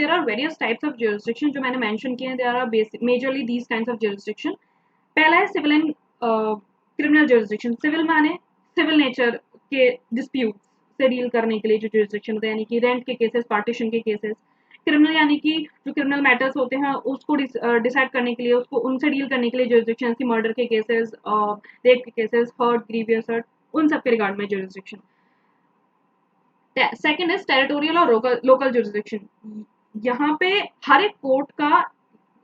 There are various types of jurisdiction जो मैंने mention किए हैं, there are majorly these kinds of jurisdiction। पहला है civil and criminal jurisdiction। Civil माने सिविल नेचर के डिस्प्यूट से डील करने के लिए जो jurisdiction होते हैं, यानी कि रेंट के केसेस, पार्टीशन के केसेस। क्रिमिनल यानी कि जो क्रिमिनल मैटर्स होते हैं उसको डिसाइड करने के लिए, उसको उनसे डील करने के लिए jurisdiction की मर्डर के केसेस, रेप के केसेस, हर्ट, ग्रीवियस हर्ट, उन सब के रिगार्ड में jurisdiction। सेकंड इज टेरिटोरियल और लोकल jurisdiction। यहाँ पे हर एक कोर्ट का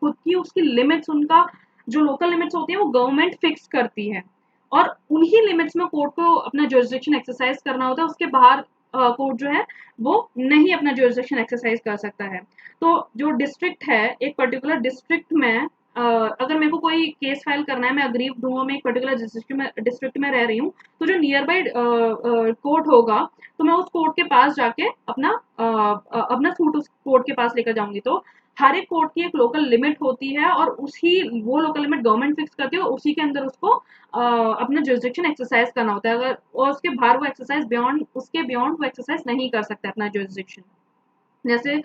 खुद की उसकी लिमिट्स, उनका जो लोकल लिमिट्स होती है वो गवर्नमेंट फिक्स करती है, और उन्हीं लिमिट्स में कोर्ट को अपना जुरिस्डिक्शन एक्सरसाइज करना होता है। उसके बाहर कोर्ट जो है वो नहीं अपना जुरिस्डिक्शन एक्सरसाइज कर सकता है। तो जो डिस्ट्रिक्ट है, एक पर्टिकुलर डिस्ट्रिक्ट में अगर मेरे को कोई केस फाइल करना है, मैं अग्रीव्ड हूँ, मैं एक पर्टिकुलर डिस्ट्रिक्ट में रह रही हूँ, तो जो नियर बाई कोर्ट होगा, तो मैं उस कोर्ट के पास जाके अपना सूट उस कोर्ट के पास लेकर जाऊंगी। तो हर एक कोर्ट की एक लोकल लिमिट होती है, और उसी वो लोकल लिमिट गवर्नमेंट फिक्स करती है, और उसी के अंदर उसको अपना जुरिस्डिक्शन एक्सरसाइज करना होता है। अगर और उसके बाहर वो एक्सरसाइज बियॉन्ड वो एक्सरसाइज नहीं कर सकता अपना जुरिस्डिक्शन। जैसे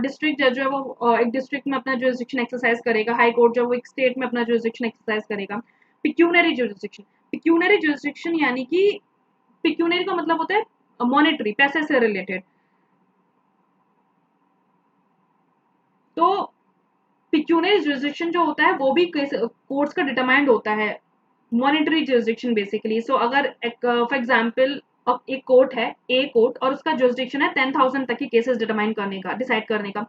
डिस्ट्रिक्ट जज जो है वो एक डिस्ट्रिक्ट में अपना जुरिस्डिक्शन एक्सरसाइज करेगा, हाई कोर्ट जो है वो एक स्टेट में अपना जुरिस्डिक्शन एक्सरसाइज करेगा। Pecuniary jurisdiction. पिक्यूनरी जुरिस्डिक्शन यानी कि पिक्यूनरी का मतलब होता है मॉनेटरी, पैसे से रिलेटेड। तो पिक्यूनरी जुरिस्डिक्शन जो होता है वो भी कोर्ट्स का डिटरमाइंड होता है, मॉनेटरी जुरिस्डिक्शन बेसिकली। सो अगर फॉर एग्जांपल एक कोर्ट है, ए कोर्ट, और उसका जुरिस्डिक्शन है 10,000 तक के केसेस डिटरमाइन करने का, डिसाइड करने का,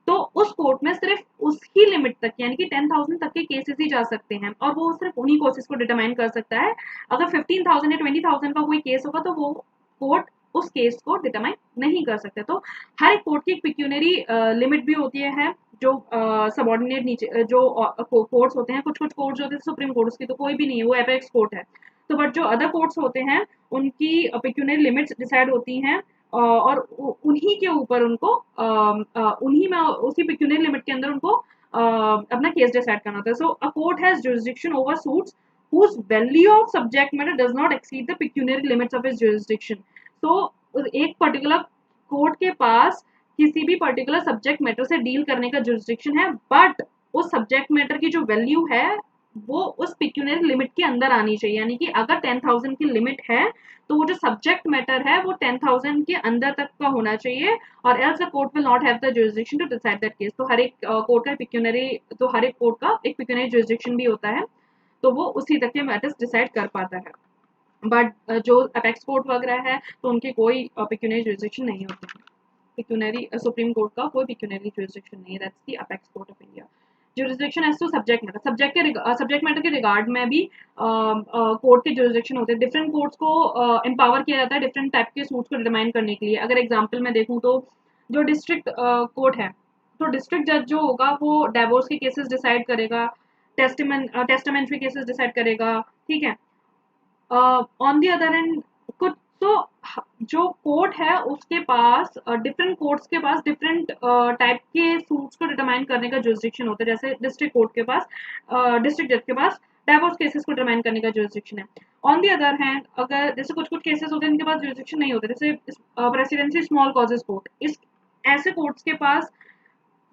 तो उस कोर्ट में सिर्फ उसकी लिमिट तक, यानी कि 10,000 तक के केसेस ही जा सकते हैं, और वो सिर्फ उन्हीं केसेस को डिटरमाइन कर सकता है। अगर 15,000 या 20,000 का कोई केस होगा तो वो कोर्ट उस केस को डिटरमाइन नहीं कर सकते। तो हर एक कोर्ट की एक पिक्यूनरी लिमिट भी होती है, जो सबॉर्डिनेट नीचे जो कोर्ट्स होते हैं, कुछ कुछ कोर्ट्स होते हैं सुप्रीम कोर्ट की तो कोई भी नहीं है, वो एपेक्स कोर्ट है। तो बट जो अदर कोर्ट्स होते हैं उनकी पिक्यूनरी लिमिट्स डिसाइड होती हैं, और उन्हीं के ऊपर उनको उन्हीं में उसी पिक्यूनरी लिमिट के अंदर उनको अपना केस डिसाइड करना होता है। So a court has jurisdiction over suits whose value of subject matter does not exceed the pecuniary limits of its jurisdiction। तो एक पर्टिकुलर कोर्ट के पास किसी भी पर्टिकुलर सब्जेक्ट मैटर से डील करने का जुरिस्डिक्शन है, बट उस सब्जेक्ट मैटर की जो वैल्यू है वो उस पिक्यूनरी लिमिट के अंदर आनी चाहिए। यानी कि अगर 10,000 की लिमिट है तो वो जो सब्जेक्ट मैटर है वो 10,000 के अंदर तक का होना चाहिए, और else the court will not have the jurisdiction to decide that case. तो हर एक कोर्ट का पिक्यूनरी तो हर एक कोर्ट का एक पिक्यूनरी जुरिस्डिक्शन भी होता है, तो वो उसी तक के मैटर्स डिसाइड कर पाता है। बट जो अपेक्स कोर्ट वगैरह है तो उनकी कोई पिक्यूनरी जुरिस्डिक्शन नहीं होती है। पिक्यूनरी सुप्रीम कोर्ट का कोई पिक्यूनरी जुरिस्डिक्शन नहीं है, that's the apex court of India. Jurisdiction as to subject matter, subject matter के रिगार्ड में भी कोर्ट के जुरिस्डिक्शन होते हैं। डिफरेंट कोर्ट्स को एम्पावर किया जाता है डिफरेंट टाइप के सूट्स को डिटरमाइन करने के लिए। अगर एग्जांपल में देखूं तो जो डिस्ट्रिक्ट कोर्ट है, तो डिस्ट्रिक्ट जज जो होगा वो डिवोर्स के केसेस डिसाइड करेगा, टेस्टामेंट्री केसेस डिसाइड करेगा, ठीक है। ऑन द अदर एंड कुछ तो जो कोर्ट है उसके पास डिफरेंट कोर्ट्स के पास डिफरेंट टाइप के सूट्स को डिटरमाइन करने का जुरिस्डिक्शन होता है। जैसे डिस्ट्रिक्ट कोर्ट के पास डिस्ट्रिक्ट जज के पास डाइवोर्स केसेस को डिटरमाइन करने का जुरिस्डिक्शन है। ऑन द अदर हैंड अगर जैसे कुछ कुछ केसेस होते हैं इनके पास जुरिस्डिक्शन नहीं होता, जैसे प्रेसिडेंसी स्मॉल कॉजेस कोर्ट, इस ऐसे कोर्ट्स के पास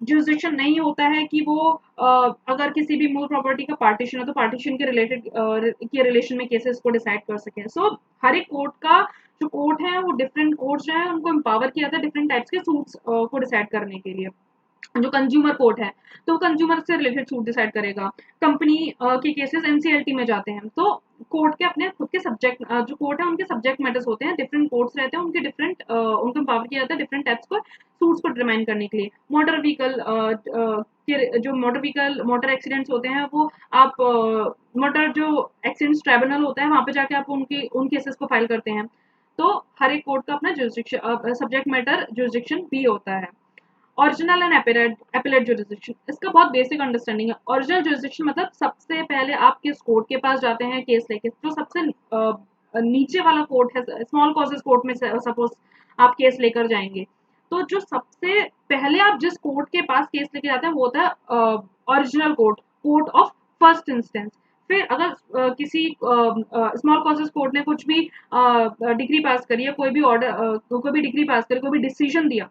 जुरिस्डिक्शन नहीं होता है कि वो अगर किसी भी मूल प्रॉपर्टी का पार्टीशन है तो पार्टीशन के रिलेटेड के रिलेशन में केसेस को डिसाइड कर सकें। सो हर एक कोर्ट का जो कोर्ट है वो डिफरेंट कोर्ट्स जो है उनको एम्पावर किया जाता है डिफरेंट टाइप्स के सूट्स को डिसाइड करने के लिए। जो कंज्यूमर कोर्ट है तो कंज्यूमर से रिलेटेड सूट डिसाइड करेगा। कंपनी के केसेस एनसीएलटी में जाते हैं। तो कोर्ट के अपने खुद के सब्जेक्ट जो कोर्ट है उनके सब्जेक्ट मैटर्स होते हैं, डिफरेंट कोर्ट्स रहते हैं, उनके डिफरेंट उनको एम्पावर किया जाता है डिफरेंट टाइप्स को सूट्स को डिटरमाइन करने के लिए। मोटर व्हीकल के जो मोटर एक्सीडेंट्स होते हैं वो आप मोटर जो एक्सीडेंट्स ट्राइब्यूनल होता है वहां पे जाके आप उन केसेस को फाइल करते हैं। तो हर एक कोर्ट का अपना जुरिस्डिक्शन सब्जेक्ट मैटर जुरिस्डिक्शन भी होता है। ओरिजिनल एंड एपेलेट जुरिस्डिक्शन, इसका बहुत बेसिक अंडरस्टैंडिंग है। ओरिजिनल जुरिस्डिक्शन मतलब सबसे पहले आप किस कोर्ट के पास जाते हैं केस लेके, जो सबसे नीचे वाला कोर्ट है, स्मॉल कॉजेस कोर्ट में सपोज आप केस लेकर जाएंगे, तो जो सबसे पहले आप जिस कोर्ट के पास केस लेके जाते हैं वो होता है original court, court of first instance. फिर अगर किसी स्मॉल कॉजेस कोर्ट ने कुछ भी डिग्री पास करी है, कोई भी ऑर्डर कोई भी डिग्री पास करी, कोई भी डिसीजन दिया,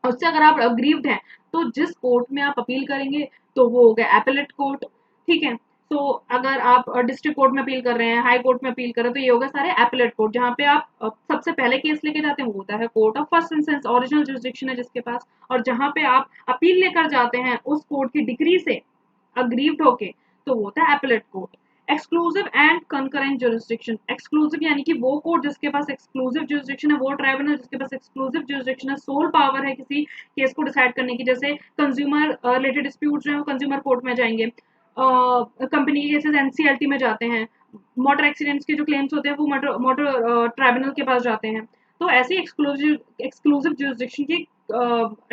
उससे अगर आप अग्रीव्ड हैं तो जिस कोर्ट में आप अपील करेंगे तो वो हो गया एपेलेट कोर्ट, ठीक है। तो अगर आप डिस्ट्रिक्ट कोर्ट में अपील कर रहे हैं, हाई कोर्ट में अपील कर रहे हैं, तो ये होगा सारे एपेलेट कोर्ट। जहाँ पे आप सबसे पहले केस लेके जाते हैं वो होता है court of first instance, original jurisdiction है जिसके पास। और जहाँ पे आप अपील लेकर जाते हैं उस कोर्ट की डिग्री से अग्रीव्ड होके, तो वो होता है appellate court. Exclusive and concurrent jurisdiction, exclusive यानी कि वो कोर्ट जिसके पास एक्सक्लूसिव जुरिसडिक्शन है, वो ट्राइब्यूनल जिसके पास एक्सक्लूसिव जुरिसडिक्शन है, सोल पावर है किसी केस को डिसाइड करने की। जैसे कंज्यूमर रिलेटेड डिस्प्यूट जो है वो कंज्यूमर कोर्ट में जाएंगे, कंपनी के केसेस एनसीएलटी में जाते हैं, मोटर एक्सीडेंट्स के जो क्लेम्स होते हैं वो मोटर मोटर ट्राइब्यूनल के पास जाते हैं। तो ऐसे एक्सक्लूसिव एक्सक्लूसिव जुरिसडिक्शन की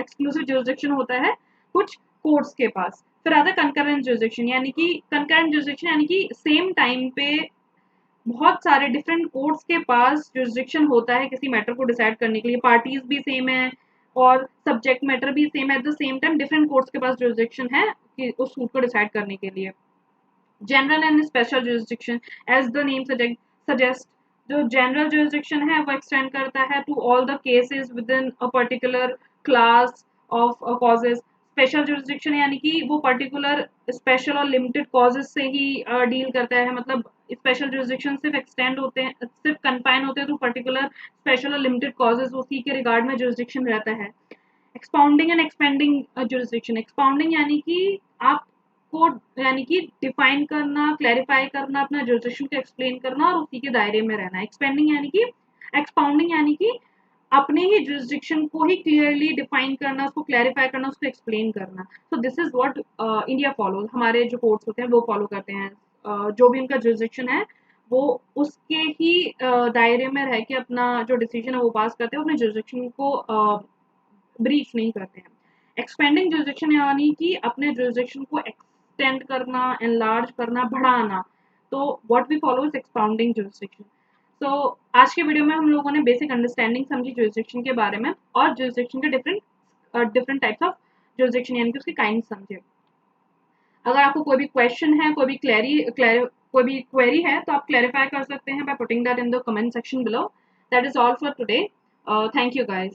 एक्सक्लूसिव जुरिसडिक्शन होता है कुछ कोर्ट्स के पास। फिर आता है कंकरेंट जुरिसडिक्शन, यानी कि कंकरेंट जुरिसडिक्शन यानी कि सेम टाइम पे बहुत सारे डिफरेंट कोर्ट्स के पास जुरिसडिक्शन होता है किसी मैटर को डिसाइड करने के लिए, पार्टीज भी सेम है और सब्जेक्ट मैटर भी सेम है, at the same time different courts के पास जुरिसडिक्शन है कि उस सूट को डिसाइड करने के लिए। General and special jurisdiction, as the name suggest, जो जनरल जुरिसडिक्शन है वो एक्सटेंड करता है to all the cases within a particular class of causes. Special jurisdiction यानी कि वो पर्टिकुलर स्पेशल और लिमिटेड कॉजेज से ही डील करता है, मतलब स्पेशल जुरिसडिक्शन सिर्फ एक्सटेंड होते हैं, सिर्फ कन्फाइन होते हैं तो पर्टिकुलर स्पेशल और लिमिटेड कॉजेज, उसी के रिगार्ड में जुरिसडिक्शन रहता है। एक्सपाउंडिंग एंड एक्सपेंडिंग जुरिसडिक्शन, एक्सपाउंडिंग यानी कि आपको यानी कि डिफाइन करना, क्लैरिफाई करना, अपना जुरिसडिक्शन को एक्सप्लेन करना और उसी के दायरे में रहना। एक्सपेंडिंग यानी कि एक्सपाउंडिंग यानी कि अपने ही जुरिसडिक्शन को ही क्लियरली डिफाइन करना, उसको क्लैरिफाई करना, उसको एक्सप्लेन करना। So this is what India follows, हमारे जो कोर्ट्स होते हैं वो फॉलो करते हैं। जो भी उनका जुरिसडिक्शन है वो उसके ही दायरे में रह के अपना जो डिसीजन है वो पास करते हैं, अपने जुरिसडिक्शन को ब्रीच नहीं करते हैं। एक्सपेंडिंग जुरिसडिक्शन यानी कि अपने जुरिसडिक्शन को एक्सटेंड करना, एनलार्ज करना, बढ़ाना। तो what we follow is expounding jurisdiction. तो आज के वीडियो में हम लोगों ने बेसिक अंडरस्टैंडिंग समझी जुरिसडिक्शन के बारे में और जुरिसडिक्शन के डिफरेंट टाइप्स ऑफ जुरिसडिक्शन यानी कि उसके काइंड समझे। अगर आपको कोई भी क्वेश्चन है, कोई भी क्वेरी है तो आप क्लैरिफाई कर सकते हैं by putting that in the comment section below. That is all for today. Thank you guys.